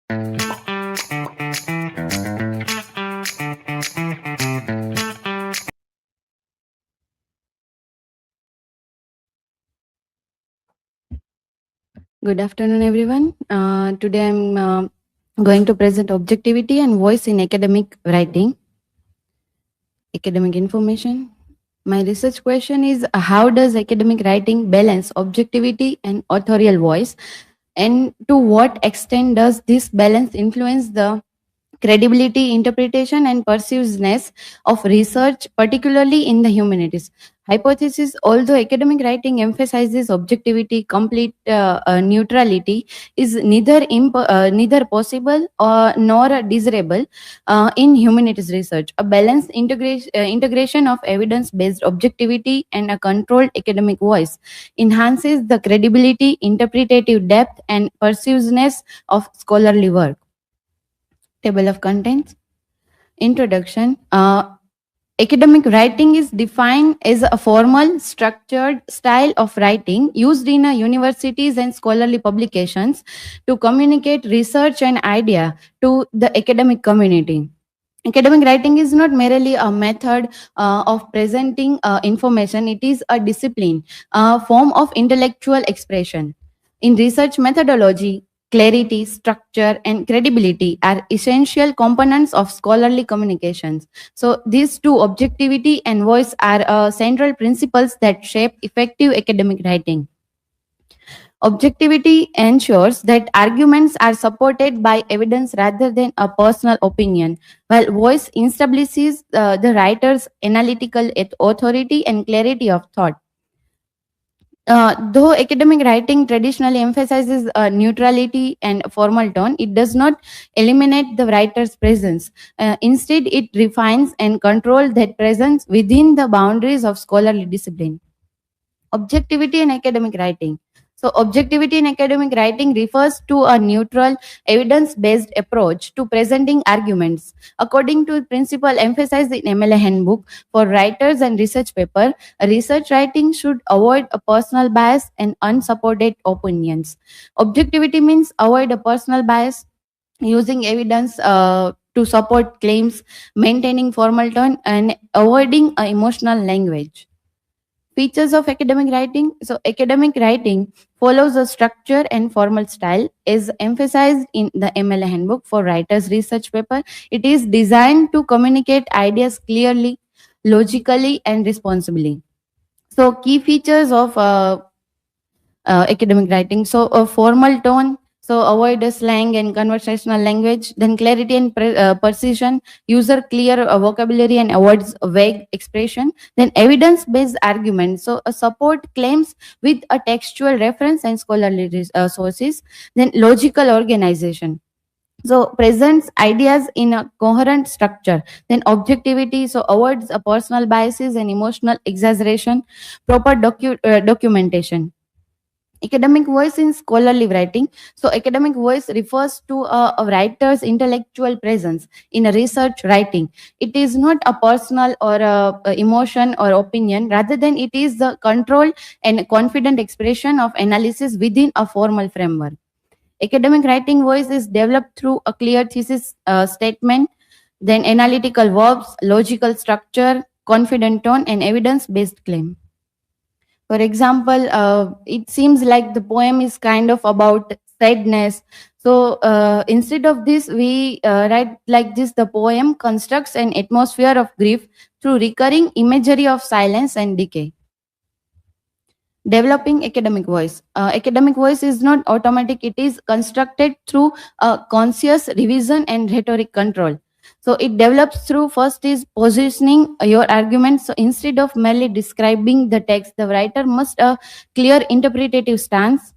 Good afternoon, everyone. Today I'm going to present objectivity and voice in academic writing, academic information. My research question is how does academic writing balance objectivity and authorial voice? And to what extent does this balance influence the credibility, interpretation, and persuasiveness of research, particularly in the humanities? Hypothesis: although academic writing emphasizes objectivity, complete neutrality is neither possible or nor desirable in humanities research. A balanced integration of evidence-based objectivity and a controlled academic voice enhances the credibility, interpretative depth, and persuasiveness of scholarly work. Table of contents. Introduction. Academic writing is defined as a formal, structured style of writing used in universities and scholarly publications to communicate research and idea to the academic community. Academic writing is not merely a method of presenting information, it is a discipline, a form of intellectual expression. In research methodology, clarity, structure, and credibility are essential components of scholarly communications. So, these two, objectivity and voice, are central principles that shape effective academic writing. Objectivity ensures that arguments are supported by evidence rather than a personal opinion, while voice establishes the writer's analytical authority and clarity of thought. Though academic writing traditionally emphasizes neutrality and formal tone, it does not eliminate the writer's presence. Instead, it refines and controls that presence within the boundaries of scholarly discipline. Objectivity in academic writing. So, objectivity in academic writing refers to a neutral, evidence based approach to presenting arguments. According to the principle emphasized in MLA Handbook for writers and research paper, a research writing should avoid a personal bias and unsupported opinions. Objectivity means avoid a personal bias, using evidence to support claims, maintaining formal tone, and avoiding emotional language. Features of academic writing. So, academic writing follows a structure and formal style, is emphasized in the MLA Handbook for Writers Research Paper. It is designed to communicate ideas clearly, logically, and responsibly. So, key features of academic writing. So, a formal tone. So, avoid the slang and conversational language. Then, clarity and precision. User clear vocabulary and avoids vague expression. Then, evidence based argument. So, support claims with a textual reference and scholarly sources. Then, logical organization. So, presents ideas in a coherent structure. Then, objectivity. So, avoids personal biases and emotional exaggeration. Proper documentation. Academic voice in scholarly writing. So, academic voice refers to a writer's intellectual presence in a research writing. It is not a personal or a emotion or opinion, rather than it is the controlled and confident expression of analysis within a formal framework. Academic writing voice is developed through a clear thesis statement, then analytical verbs, logical structure, confident tone, and evidence based claim. For example, it seems like the poem is kind of about sadness. So instead of this, we write like this: the poem constructs an atmosphere of grief through recurring imagery of silence and decay. Developing academic voice. Academic voice is not automatic, it is constructed through conscious revision and rhetoric control. So it develops through, first is positioning your argument. So instead of merely describing the text, the writer must a clear interpretative stance.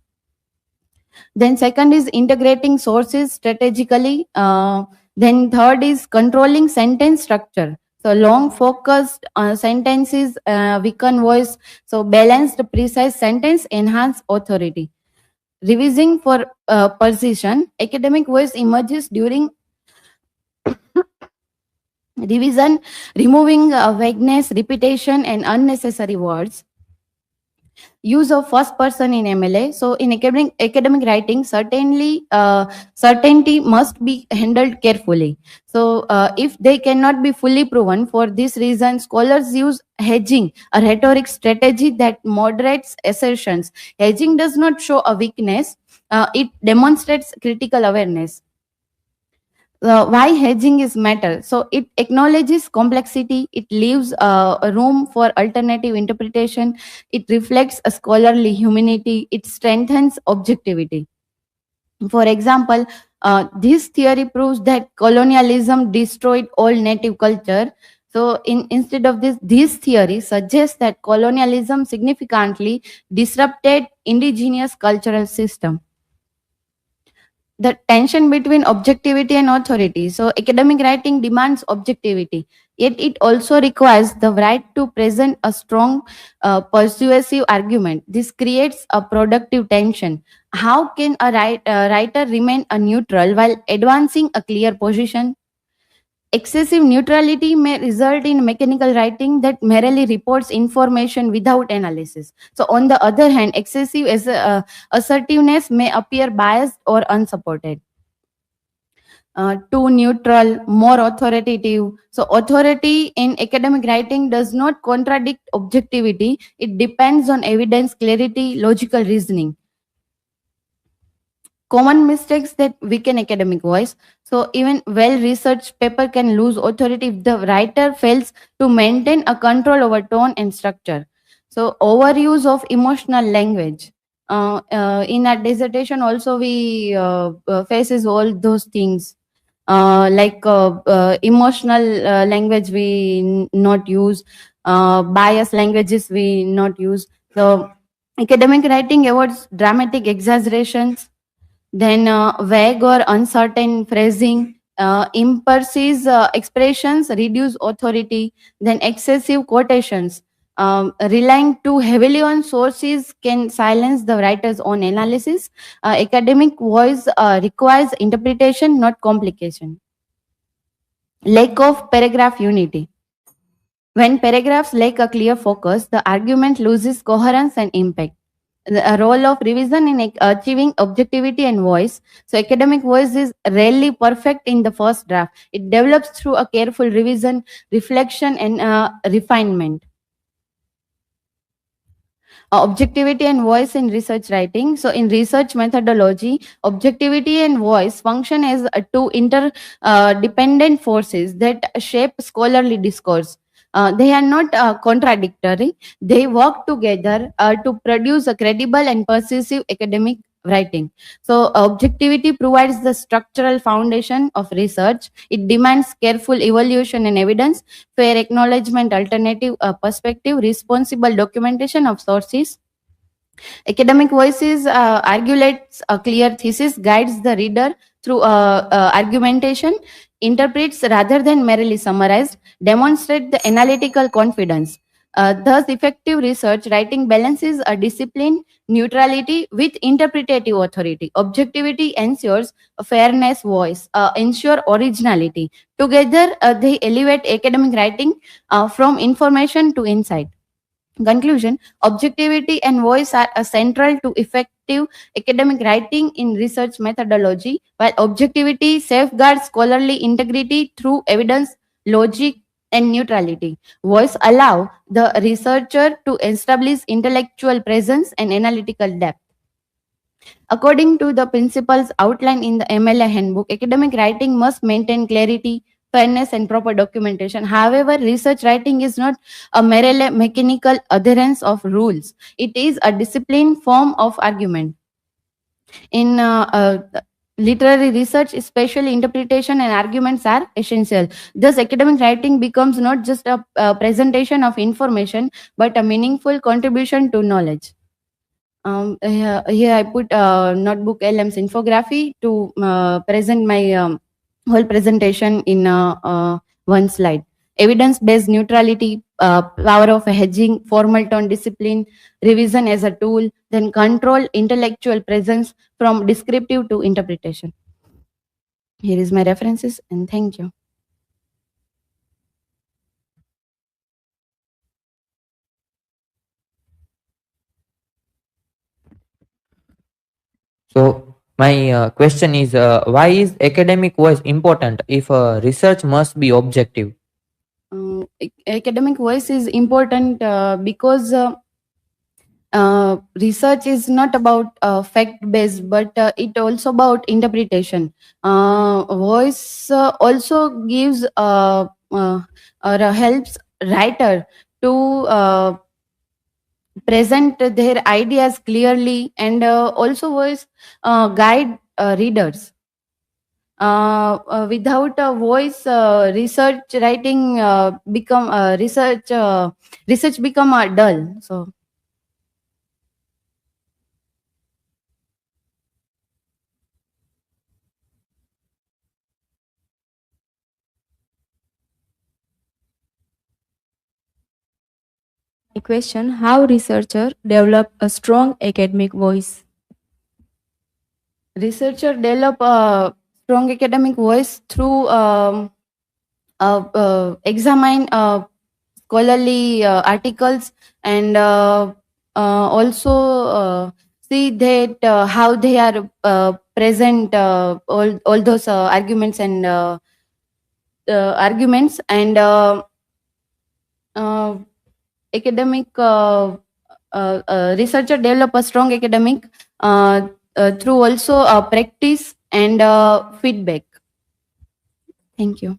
Then second is integrating sources strategically. Then third is controlling sentence structure. So long focused sentences weaken voice. So balanced precise sentence enhance authority. Revising for precision. Academic voice emerges during revision, removing vagueness, repetition, and unnecessary words. Use of first person in MLA. So in academic writing, certainty must be handled carefully. So if they cannot be fully proven, for this reason, scholars use hedging, a rhetoric strategy that moderates assertions. Hedging does not show a weakness; it demonstrates critical awareness. Why hedging is matter? So it acknowledges complexity, it leaves a room for alternative interpretation, it reflects a scholarly humanity, it strengthens objectivity. For example, this theory proves that colonialism destroyed all native culture. So instead of this theory suggests that colonialism significantly disrupted indigenous cultural system. The tension between objectivity and authority. So, academic writing demands objectivity, yet it also requires the right to present a strong, persuasive argument. This creates a productive tension. How can a writer remain a neutral while advancing a clear position? Excessive neutrality may result in mechanical writing that merely reports information without analysis. So, on the other hand, excessive assertiveness may appear biased or unsupported. Too neutral, more authoritative. So, authority in academic writing does not contradict objectivity, it depends on evidence, clarity, logical reasoning. Common mistakes that weaken academic voice. So, even well researched paper can lose authority if the writer fails to maintain a control over tone and structure. So, overuse of emotional language. In our dissertation, also we faces all those things, emotional language we not use, bias languages we not use. So academic writing avoids dramatic exaggerations, then vague or uncertain phrasing, imprecise expressions reduce authority, then excessive quotations. Relying too heavily on sources can silence the writer's own analysis. Academic voice requires interpretation, not complication. Lack of paragraph unity. When paragraphs lack a clear focus, the argument loses coherence and impact. The role of revision in achieving objectivity and voice. So, academic voice is rarely perfect in the first draft. It develops through a careful revision, reflection, and refinement. Objectivity and voice in research writing. So, in research methodology, objectivity and voice function as two interdependent forces that shape scholarly discourse. They are not contradictory, they work together to produce a credible and persuasive academic writing. So, objectivity provides the structural foundation of research, it demands careful evaluation and evidence, fair acknowledgement, alternative perspective, responsible documentation of sources. Academic voices articulates a clear thesis, guides the reader through argumentation, interprets rather than merely summarized, demonstrate the analytical confidence. Thus, effective research writing balances a discipline, neutrality with interpretative authority. Objectivity ensures a fairness, voice, ensure originality. Together, they elevate academic writing from information to insight. Conclusion. Objectivity and voice are central to effective academic writing in research methodology, while objectivity safeguards scholarly integrity through evidence, logic, and neutrality. Voice allow the researcher to establish intellectual presence and analytical depth. According to the principles outlined in the MLA handbook, academic writing must maintain clarity, fairness, and proper documentation. However, research writing is not a merely mechanical adherence of rules, it is a disciplined form of argument. In literary research, especially interpretation and arguments are essential. Thus, academic writing becomes not just a presentation of information but a meaningful contribution to knowledge. Here I put notebook LM's infography to present my whole presentation in one slide. Evidence-based neutrality, power of hedging, formal tone discipline, revision as a tool, then control intellectual presence from descriptive to interpretation. Here is my references and thank you. So my question is, why is academic voice important if research must be objective? Academic voice is important because research is not about fact based, but it also about interpretation. Voice also gives or helps writer to present their ideas clearly, and also voice guide readers. Without a voice, research writing become research become dull. So A question: how researcher develop a strong academic voice? researcher develop a strong academic voice through examine scholarly articles, and also see that how they are present all those arguments, and uh, academic researcher develop a strong academic through also practice and feedback. Thank you.